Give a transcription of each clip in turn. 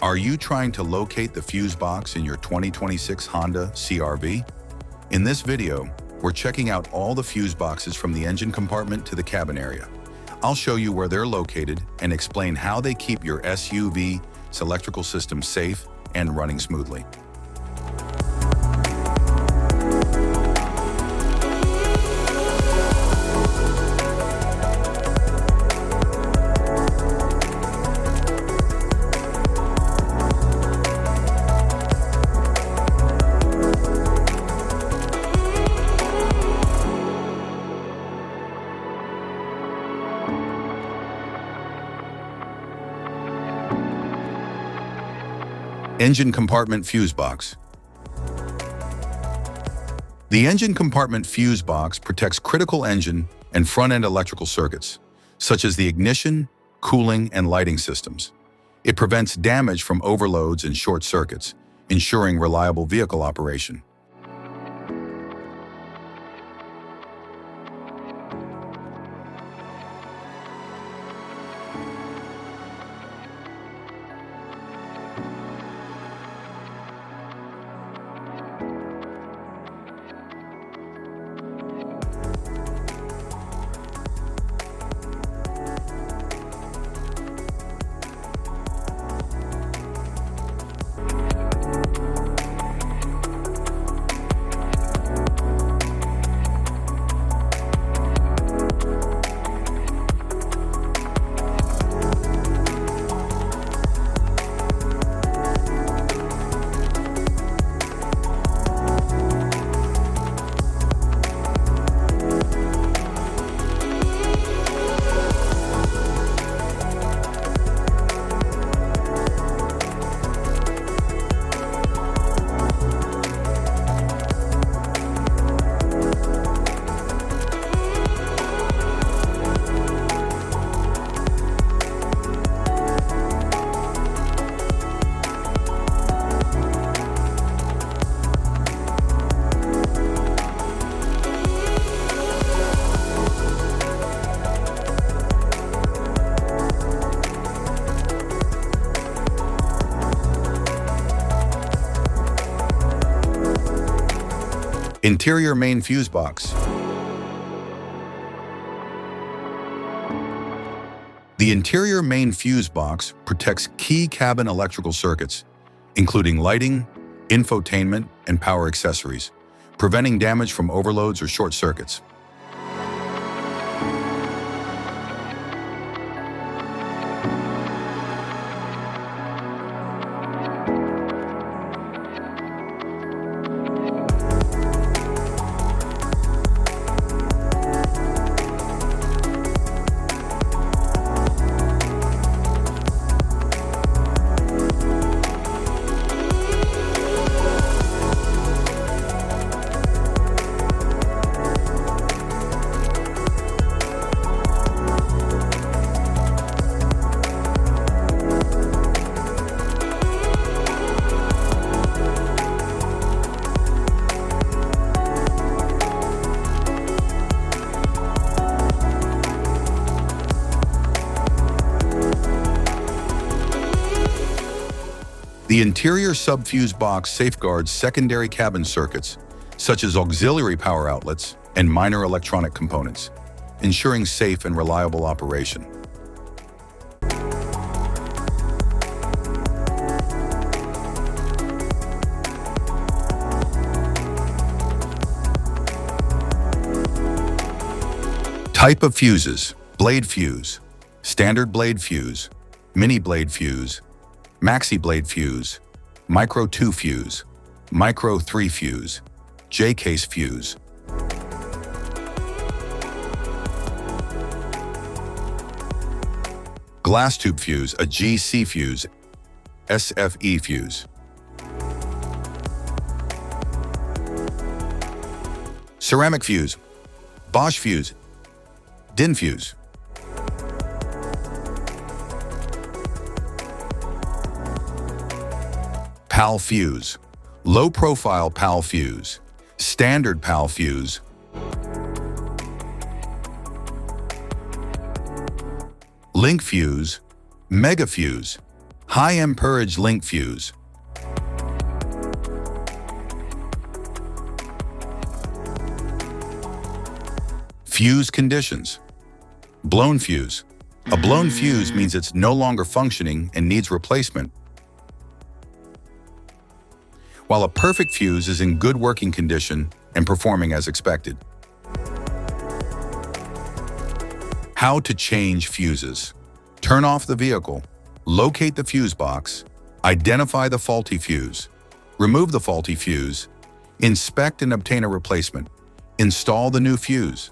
Are you trying to locate the fuse box in your 2026 Honda CR-V? In this video, we're checking out all the fuse boxes from the engine compartment to the cabin area. I'll show you where they're located and explain how they keep your SUV's electrical system safe and running smoothly. Engine compartment fuse box. The engine compartment fuse box protects critical engine and front-end electrical circuits, such as the ignition, cooling, and lighting systems. It prevents damage from overloads and short circuits, ensuring reliable vehicle operation. Interior main fuse box. The interior main fuse box protects key cabin electrical circuits, including lighting, infotainment, and power accessories, preventing damage from overloads or short circuits. The interior sub-fuse box safeguards secondary cabin circuits, such as auxiliary power outlets and minor electronic components, ensuring safe and reliable operation. Type of fuses: blade fuse, standard blade fuse, mini blade fuse, maxi blade fuse, micro 2 fuse, micro 3 fuse, J-case fuse. Glass tube fuse, a GC fuse, SFE fuse. Ceramic fuse, Bosch fuse, DIN fuse. PAL fuse, low profile PAL fuse, standard PAL fuse, link fuse, mega fuse, High amperage link fuse. Fuse conditions. Blown fuse. A blown fuse means it's no longer functioning and needs replacement, while a perfect fuse is in good working condition and performing as expected. How to change fuses. Turn off the vehicle, locate the fuse box, identify the faulty fuse, remove the faulty fuse, inspect and obtain a replacement, install the new fuse,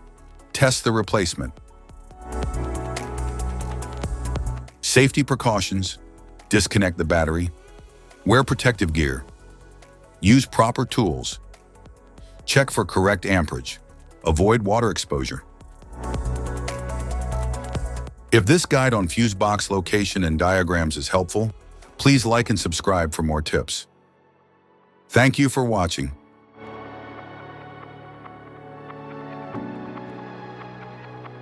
test the replacement. Safety precautions: disconnect the battery, wear protective gear, use proper tools, check for correct amperage, avoid water exposure. If this guide on fuse box location and diagrams is helpful, please like and subscribe for more tips. Thank you for watching.